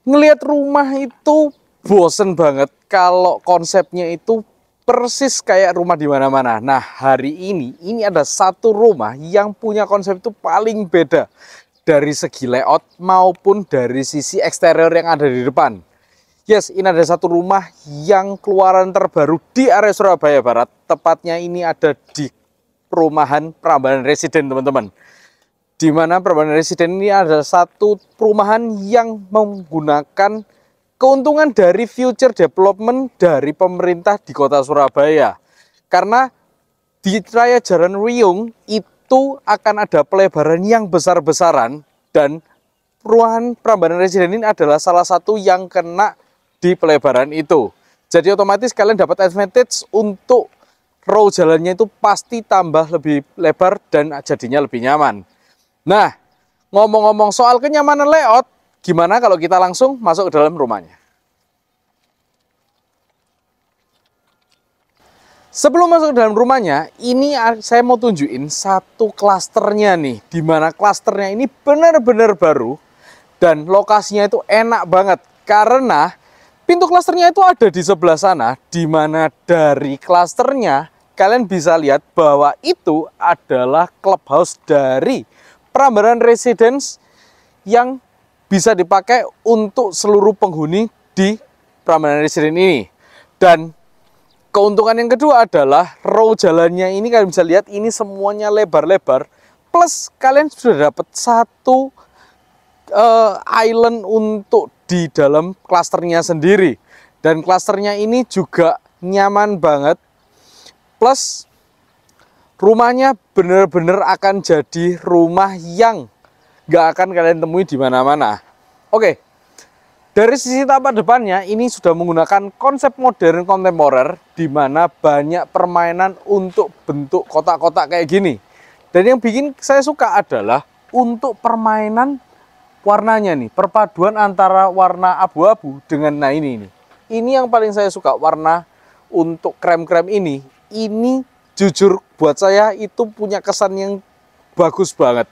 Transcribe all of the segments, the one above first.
Ngelihat rumah itu bosen banget kalau konsepnya itu persis kayak rumah di mana-mana. Nah, hari ini ada satu rumah yang punya konsep itu paling beda dari segi layout maupun dari sisi eksterior yang ada di depan. Yes, ini ada satu rumah yang keluaran terbaru di area Surabaya Barat. Tepatnya ini ada di perumahan Prambanan Residen, teman-teman. Di mana Prambanan Residen ini adalah satu perumahan yang menggunakan keuntungan dari future development dari pemerintah di kota Surabaya. Karena di Raya Jalan Riung itu akan ada pelebaran yang besar-besaran, dan perumahan Prambanan Residen ini adalah salah satu yang kena di pelebaran itu. Jadi otomatis kalian dapat advantage untuk row jalannya itu pasti tambah lebih lebar dan jadinya lebih nyaman. Nah, ngomong-ngomong soal kenyamanan layout, gimana kalau kita langsung masuk ke dalam rumahnya? Sebelum masuk ke dalam rumahnya, ini saya mau tunjukin satu klasternya nih, di mana klasternya ini benar-benar baru dan lokasinya itu enak banget karena pintu klasternya itu ada di sebelah sana, di mana dari klasternya kalian bisa lihat bahwa itu adalah clubhouse dari Prambanan Residence yang bisa dipakai untuk seluruh penghuni di Prambanan Residence ini. Dan keuntungan yang kedua adalah row jalannya ini kalian bisa lihat ini semuanya lebar-lebar, plus kalian sudah dapat satu island untuk di dalam klasternya sendiri. Dan klasternya ini juga nyaman banget, plus rumahnya bener-bener akan jadi rumah yang gak akan kalian temui di mana-mana. Oke, dari sisi tampak depannya ini sudah menggunakan konsep modern kontemporer, di mana banyak permainan untuk bentuk kotak-kotak kayak gini. Dan yang bikin saya suka adalah untuk permainan warnanya nih, perpaduan antara warna abu-abu dengan ini. Ini yang paling saya suka, warna untuk krem-krem ini jujur buat saya itu punya kesan yang bagus banget.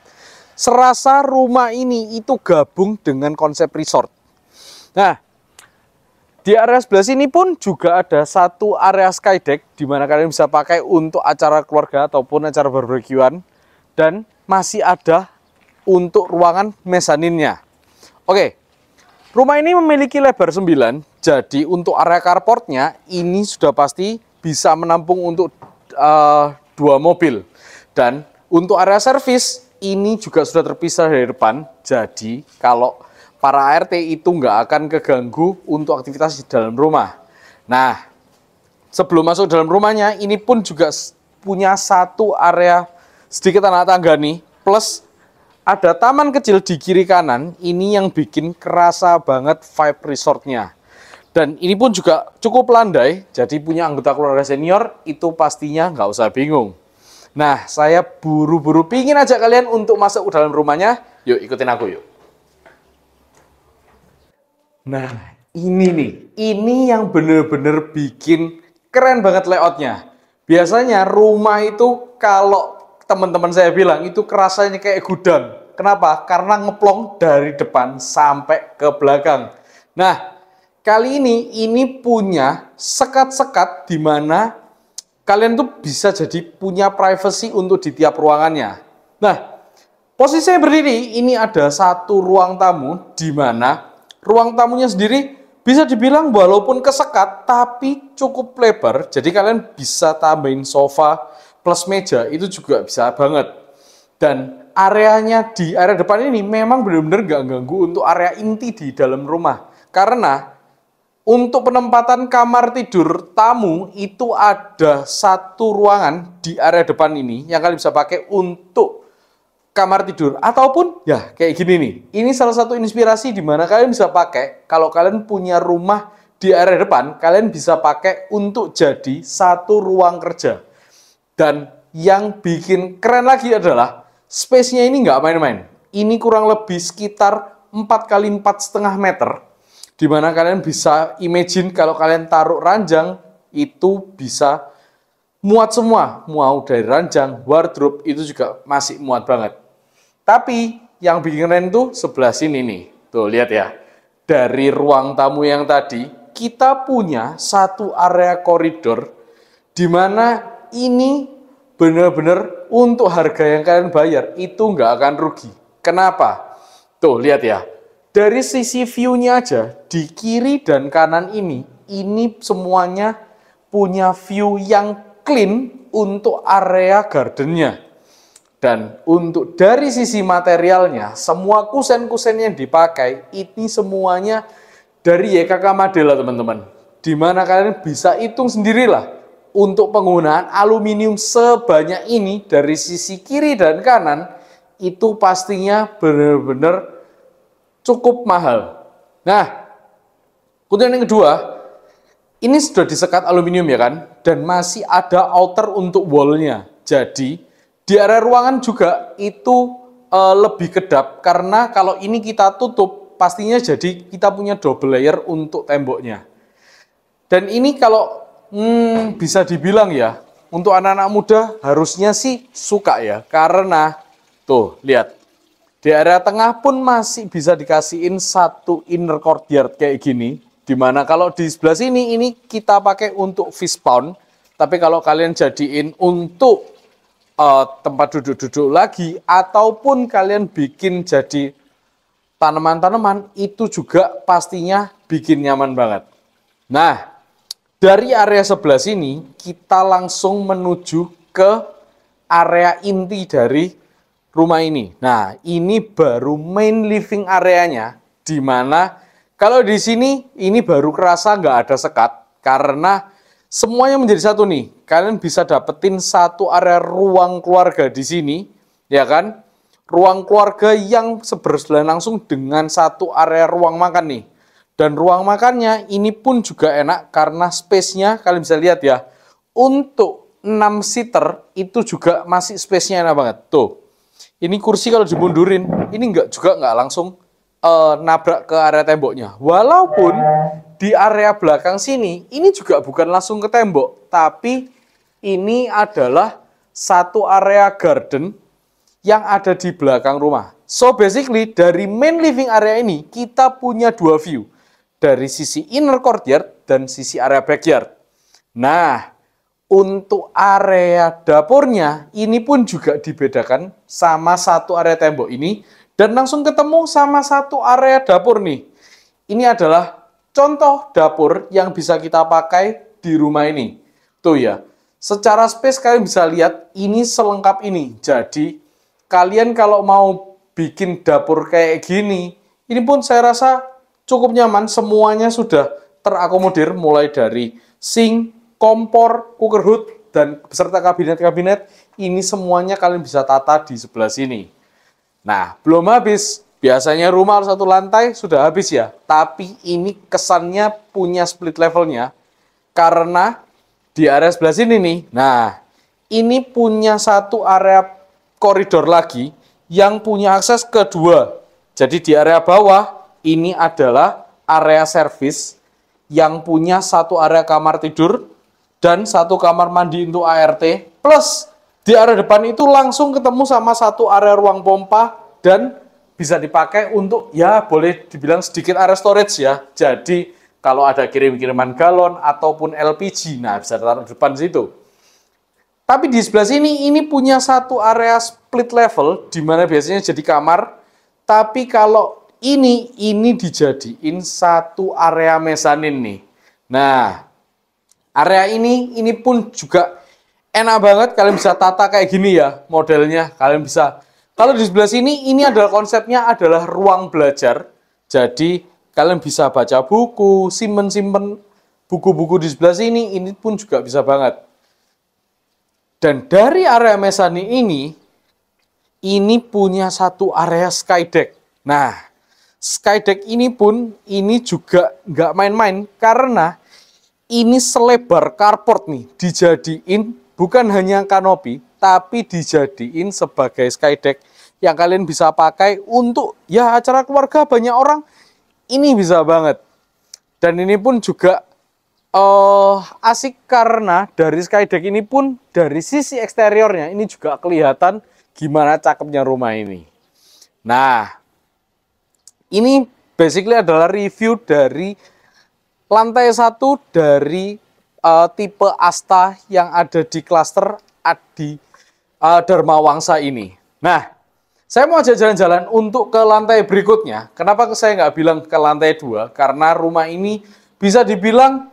Serasa rumah ini itu gabung dengan konsep resort. Nah, di area sebelah sini pun juga ada satu area skydeck di mana kalian bisa pakai untuk acara keluarga ataupun acara barbekyuan, dan masih ada untuk ruangan mezaninnya. Oke, rumah ini memiliki lebar 9, jadi untuk area carportnya ini sudah pasti bisa menampung untuk 2 mobil. Dan untuk area servis ini juga sudah terpisah dari depan, jadi kalau para ART itu nggak akan keganggu untuk aktivitas di dalam rumah. Nah, sebelum masuk dalam rumahnya, ini pun juga punya satu area sedikit anak tangga nih, plus ada taman kecil di kiri kanan, ini yang bikin kerasa banget vibe resortnya. Dan ini pun juga cukup landai, jadi punya anggota keluarga senior itu pastinya nggak usah bingung. Nah, saya buru-buru pingin ajak kalian untuk masuk ke dalam rumahnya. Yuk, ikutin aku yuk. Nah, ini nih, ini yang bener-bener bikin keren banget layoutnya. Biasanya rumah itu kalau teman-teman saya bilang itu kerasanya kayak gudang. Kenapa? Karena ngeplong dari depan sampai ke belakang. Nah, kali ini punya sekat-sekat di mana kalian tuh bisa jadi punya privacy untuk di tiap ruangannya. Nah, posisi saya berdiri, ini ada satu ruang tamu di mana ruang tamunya sendiri bisa dibilang walaupun kesekat tapi cukup lebar. Jadi kalian bisa tambahin sofa plus meja, itu juga bisa banget. Dan areanya di area depan ini memang benar-benar gak ganggu untuk area inti di dalam rumah. Karena untuk penempatan kamar tidur tamu itu ada satu ruangan di area depan ini yang kalian bisa pakai untuk kamar tidur. Ataupun ya kayak gini nih. Ini salah satu inspirasi di mana kalian bisa pakai kalau kalian punya rumah di area depan, kalian bisa pakai untuk jadi satu ruang kerja. Dan yang bikin keren lagi adalah space-nya ini nggak main-main. Ini kurang lebih sekitar 4 kali 4,5 meter. Di mana kalian bisa imagine kalau kalian taruh ranjang itu bisa muat semua, mau dari ranjang, wardrobe itu juga masih muat banget. Tapi yang bikin keren tuh sebelah sini nih, tuh lihat ya. dari ruang tamu yang tadi, kita punya satu area koridor di mana ini benar-benar untuk harga yang kalian bayar itu nggak akan rugi. Kenapa? Tuh, lihat ya. Dari sisi view-nya aja, di kiri dan kanan ini semuanya punya view yang clean untuk area gardennya. Dan untuk dari sisi materialnya, semua kusen-kusen yang dipakai, ini semuanya dari YKK Madela, teman-teman. Dimana kalian bisa hitung sendirilah untuk penggunaan aluminium sebanyak ini dari sisi kiri dan kanan, itu pastinya benar-benar cukup mahal. Nah, kemudian yang kedua, ini sudah disekat aluminium ya kan, dan masih ada outer untuk wallnya. Jadi di area ruangan juga itu lebih kedap, karena kalau ini kita tutup, pastinya jadi kita punya double layer untuk temboknya. Dan ini kalau bisa dibilang ya, untuk anak-anak muda harusnya sih suka ya, karena tuh lihat. Di area tengah pun masih bisa dikasihin satu inner courtyard kayak gini. Dimana kalau di sebelah sini, ini kita pakai untuk fish pond. Tapi kalau kalian jadiin untuk tempat duduk-duduk lagi, ataupun kalian bikin jadi tanaman-tanaman, itu juga pastinya bikin nyaman banget. Nah, dari area sebelah sini, kita langsung menuju ke area inti dari rumah ini. Nah, ini baru main living areanya, di mana kalau di sini ini baru kerasa nggak ada sekat karena semuanya menjadi satu nih. Kalian bisa dapetin satu area ruang keluarga di sini, ya kan? Ruang keluarga yang sebersebelahan langsung dengan satu area ruang makan nih. Dan ruang makannya ini pun juga enak karena space-nya kalian bisa lihat ya. Untuk 6 seater itu juga masih space-nya enak banget. Tuh. Ini kursi kalau dimundurin, ini nggak langsung nabrak ke area temboknya. Walaupun di area belakang sini, ini juga bukan langsung ke tembok, tapi ini adalah satu area garden yang ada di belakang rumah. So basically dari main living area ini kita punya dua view, dari sisi inner courtyard dan sisi area backyard. Nah, untuk area dapurnya, ini pun juga dibedakan sama satu area tembok ini, dan langsung ketemu sama satu area dapur nih. Ini adalah contoh dapur yang bisa kita pakai di rumah ini. Tuh ya, secara space kalian bisa lihat, ini selengkap ini. Jadi, kalian kalau mau bikin dapur kayak gini, ini pun saya rasa cukup nyaman, semuanya sudah terakomodir, mulai dari sink, kompor, cooker hood, dan beserta kabinet-kabinet, ini semuanya kalian bisa tata di sebelah sini. Nah, belum habis. Biasanya rumah harus satu lantai, sudah habis ya. Tapi ini kesannya punya split levelnya, karena di area sebelah sini nih, nah, ini punya satu area koridor lagi, yang punya akses kedua. Jadi di area bawah, ini adalah area servis, yang punya satu area kamar tidur, dan satu kamar mandi untuk ART, plus di area depan itu langsung ketemu sama satu area ruang pompa, dan bisa dipakai untuk, ya boleh dibilang sedikit area storage ya. Jadi kalau ada kirim-kiriman galon ataupun LPG, nah bisa ditaruh di depan situ. Tapi di sebelah sini ini punya satu area split level, di mana biasanya jadi kamar, tapi kalau ini dijadiin satu area mezanin nih. Nah, area ini pun juga enak banget, kalian bisa tata kayak gini ya modelnya. Kalian bisa, kalau di sebelah sini ini adalah konsepnya adalah ruang belajar. Jadi kalian bisa baca buku, simpen buku-buku di sebelah sini, ini pun juga bisa banget. Dan dari area mezanin ini punya satu area skydeck. Nah, skydeck ini pun ini juga nggak main-main, karena ini selebar carport nih, dijadiin bukan hanya kanopi, tapi dijadiin sebagai skydeck yang kalian bisa pakai untuk ya acara keluarga banyak orang, ini bisa banget. Dan ini pun juga asik karena dari skydeck ini pun dari sisi eksteriornya ini juga kelihatan gimana cakepnya rumah ini. Nah, ini basically adalah review dari lantai 1 dari tipe Asta yang ada di klaster Adi Dharma Wangsa ini. Nah, saya mau ajak jalan-jalan untuk ke lantai berikutnya. Kenapa saya nggak bilang ke lantai 2? Karena rumah ini bisa dibilang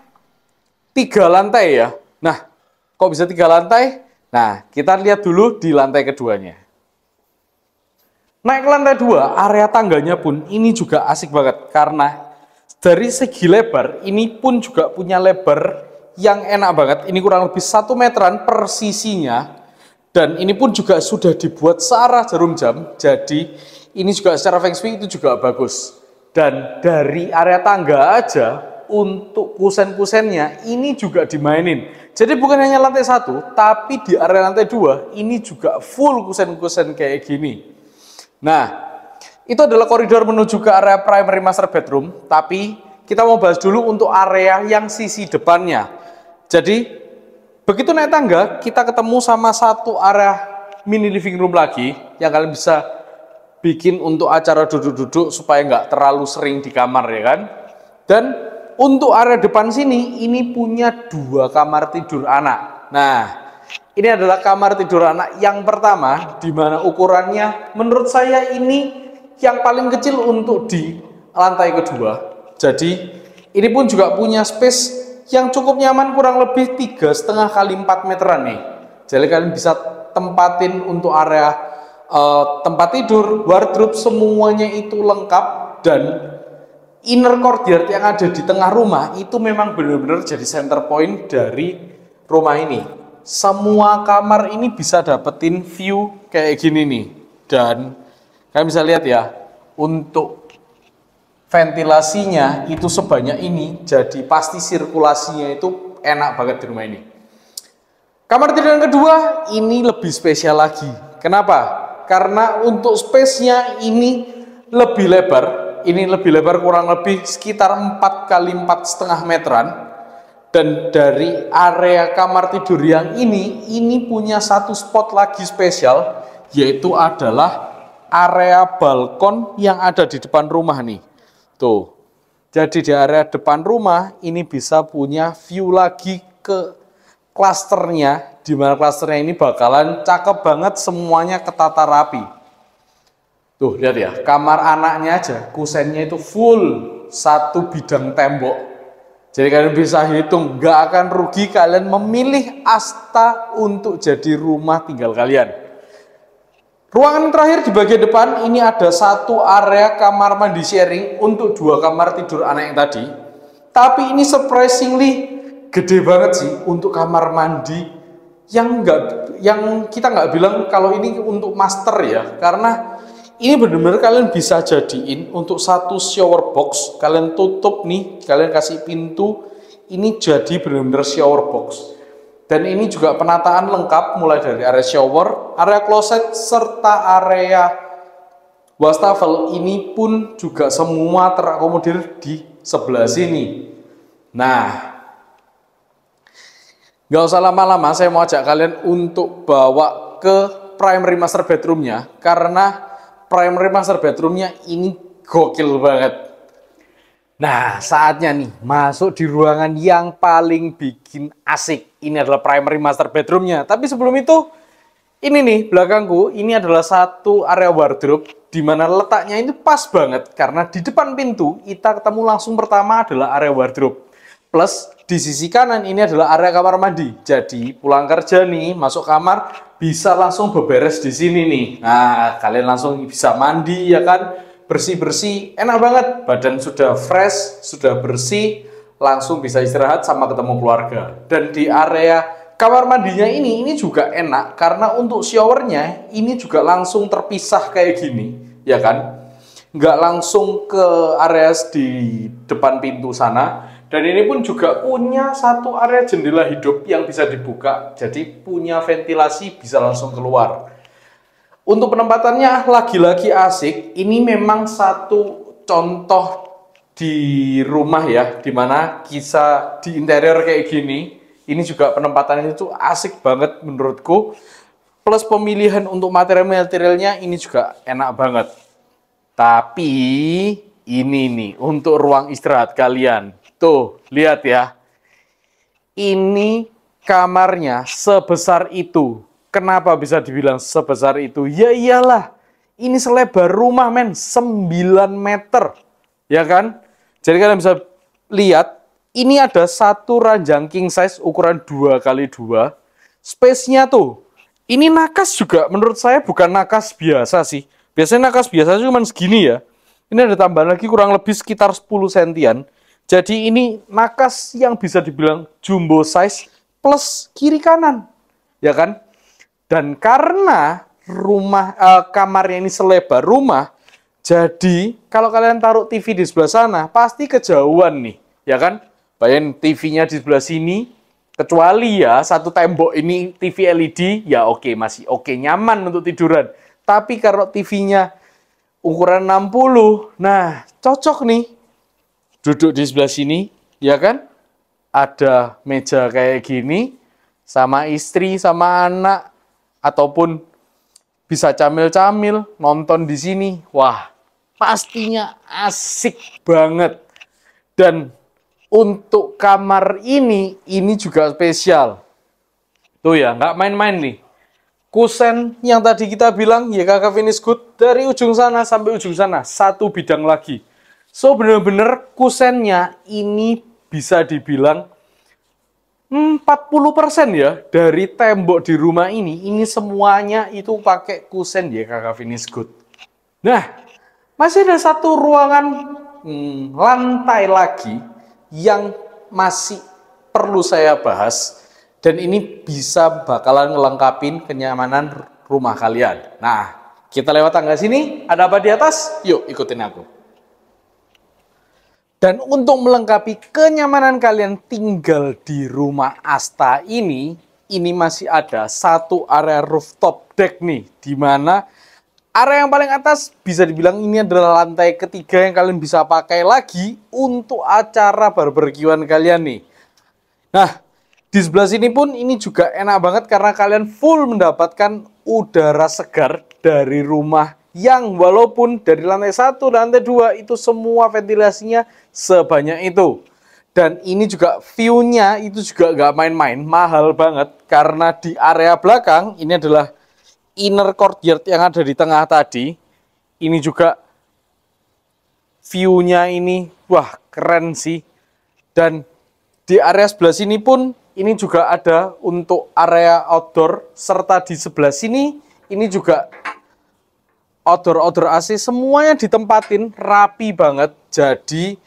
3 lantai ya. Nah, kok bisa 3 lantai? Nah, kita lihat dulu di lantai keduanya. Naik ke lantai 2, area tangganya pun ini juga asik banget. Karena dari segi lebar, ini pun juga punya lebar yang enak banget. Ini kurang lebih 1 meteran per sisinya. Dan ini pun juga sudah dibuat searah jarum jam. Jadi ini juga secara feng shui itu juga bagus. Dan dari area tangga aja untuk kusen-kusennya ini juga dimainin. Jadi bukan hanya lantai 1, tapi di area lantai 2 ini juga full kusen-kusen kayak gini. Nah, itu adalah koridor menuju ke area primary master bedroom. Tapi kita mau bahas dulu untuk area yang sisi depannya. Jadi, begitu naik tangga, kita ketemu sama satu area mini living room lagi yang kalian bisa bikin untuk acara duduk-duduk supaya nggak terlalu sering di kamar ya kan. Dan untuk area depan sini, ini punya 2 kamar tidur anak. Nah, ini adalah kamar tidur anak yang pertama, di mana ukurannya menurut saya ini yang paling kecil untuk di lantai kedua. Jadi, ini pun juga punya space yang cukup nyaman, kurang lebih 3,5 kali 4 meteran nih. Jadi kalian bisa tempatin untuk area tempat tidur, wardrobe, semuanya itu lengkap. Dan inner courtyard yang ada di tengah rumah itu memang benar-benar jadi center point dari rumah ini. Semua kamar ini bisa dapetin view kayak gini nih. Dan kalian bisa lihat ya, untuk ventilasinya itu sebanyak ini, jadi pasti sirkulasinya itu enak banget di rumah ini. Kamar tidur yang kedua ini lebih spesial lagi. Kenapa? Karena untuk space-nya ini lebih lebar. Ini lebih lebar kurang lebih sekitar 4 kali 4,5 meteran. Dan dari area kamar tidur yang ini punya satu spot lagi spesial, yaitu adalah area balkon yang ada di depan rumah nih. Tuh, jadi di area depan rumah ini bisa punya view lagi ke klasternya, di mana klasternya ini bakalan cakep banget, semuanya ketata rapi. Tuh, lihat ya, kamar anaknya aja, kusennya itu full 1 bidang tembok. Jadi kalian bisa hitung, nggak akan rugi kalian memilih Asta untuk jadi rumah tinggal kalian. Ruangan terakhir di bagian depan ini ada satu area kamar mandi sharing untuk 2 kamar tidur anak yang tadi. Tapi ini surprisingly gede banget sih untuk kamar mandi yang kita nggak bilang kalau ini untuk master ya, karena ini benar-benar kalian bisa jadiin untuk satu shower box. Kalian tutup nih, kalian kasih pintu, ini jadi benar-benar shower box. Dan ini juga penataan lengkap mulai dari area shower, area closet, serta area wastafel. Ini pun juga semua terakomodir di sebelah sini. Nah, nggak usah lama-lama, saya mau ajak kalian untuk bawa ke primary master bedroomnya. Karena primary master bedroomnya ini gokil banget. Nah, saatnya nih masuk di ruangan yang paling bikin asik. Ini adalah primary master bedroomnya. Tapi sebelum itu, ini nih belakangku, ini adalah satu area wardrobe di mana letaknya itu pas banget. Karena di depan pintu kita ketemu langsung pertama adalah area wardrobe. Plus di sisi kanan ini adalah area kamar mandi. Jadi pulang kerja nih, masuk kamar bisa langsung beberes di sini nih. Nah, kalian langsung bisa mandi ya kan? Bersih-bersih, enak banget, badan sudah fresh, sudah bersih, langsung bisa istirahat sama ketemu keluarga. Dan di area kamar mandinya ini juga enak, karena untuk showernya ini juga langsung terpisah kayak gini, ya kan? Nggak langsung ke area di depan pintu sana. Dan ini pun juga punya satu area jendela hidup yang bisa dibuka, jadi punya ventilasi bisa langsung keluar. Untuk penempatannya lagi-lagi asik. Ini memang satu contoh di rumah ya, dimana kisah di interior kayak gini. Ini juga penempatannya itu asik banget menurutku. Plus pemilihan untuk material-materialnya ini juga enak banget. Tapi ini nih untuk ruang istirahat kalian. Tuh, lihat ya. Ini kamarnya sebesar itu. Kenapa bisa dibilang sebesar itu? Ya iyalah, ini selebar rumah men, 9 meter. Ya kan? Jadi kalian bisa lihat, ini ada satu ranjang king size ukuran 2x2. Space-nya tuh, ini nakas juga menurut saya bukan nakas biasa sih. Biasanya nakas biasa cuma segini ya. Ini ada tambahan lagi kurang lebih sekitar 10 sentian. Jadi ini nakas yang bisa dibilang jumbo size plus kiri kanan. Ya kan? Dan karena kamarnya ini selebar rumah, jadi kalau kalian taruh TV di sebelah sana pasti kejauhan nih, ya kan? Bayangin TV-nya di sebelah sini, kecuali ya satu tembok ini TV LED, ya oke, masih oke, nyaman untuk tiduran. Tapi kalau TV-nya ukuran 60, nah cocok nih duduk di sebelah sini, ya kan? Ada meja kayak gini, sama istri, sama anak, ataupun bisa camil-camil, nonton di sini. Wah, pastinya asik banget. Dan untuk kamar ini juga spesial. Tuh ya, nggak main-main nih. Kusen yang tadi kita bilang, YKK Finish Good, dari ujung sana sampai ujung sana, satu bidang lagi. So, bener-bener kusennya ini bisa dibilang 40% ya, dari tembok di rumah ini semuanya itu pakai kusen YKK Finish Good. Nah, masih ada satu ruangan lantai lagi yang masih perlu saya bahas, dan ini bisa bakalan ngelengkapin kenyamanan rumah kalian. Nah, kita lewat tangga sini, ada apa di atas? Yuk ikutin aku. Dan untuk melengkapi kenyamanan kalian tinggal di rumah Asta ini masih ada satu area rooftop deck nih, di mana area yang paling atas bisa dibilang ini adalah lantai ketiga yang kalian bisa pakai lagi untuk acara barbekyuan kalian nih. Nah, di sebelah sini pun ini juga enak banget karena kalian full mendapatkan udara segar dari rumah yang walaupun dari lantai 1 dan lantai 2 itu semua ventilasinya sebanyak itu. Dan ini juga view-nya itu juga nggak main-main, mahal banget karena di area belakang ini adalah inner courtyard yang ada di tengah tadi. Ini juga view-nya ini, wah keren sih. Dan di area sebelah sini pun ini juga ada untuk area outdoor, serta di sebelah sini ini juga outdoor AC, semuanya ditempatin rapi banget. Jadi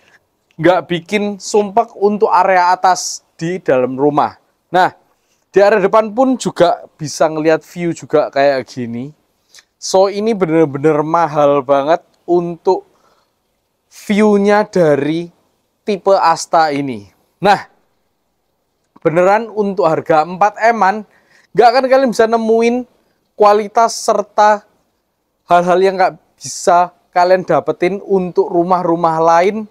nggak bikin sumpek untuk area atas di dalam rumah. Nah, di area depan pun juga bisa ngelihat view juga kayak gini. So, ini bener-bener mahal banget untuk view-nya dari tipe Asta ini. Nah, beneran untuk harga 4M-an, nggak akan kalian bisa nemuin kualitas serta hal-hal yang nggak bisa kalian dapetin untuk rumah-rumah lain.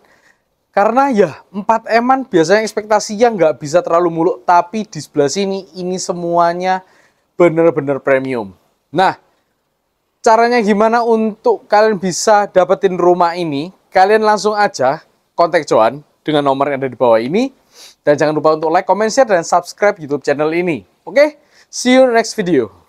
Karena ya 4M-an biasanya ekspektasinya nggak bisa terlalu muluk, tapi di sebelah sini ini semuanya bener-bener premium. Nah, caranya gimana untuk kalian bisa dapetin rumah ini? Kalian langsung aja kontak Johan dengan nomor yang ada di bawah ini. Dan jangan lupa untuk like, comment, share, dan subscribe YouTube channel ini. Oke, see you next video.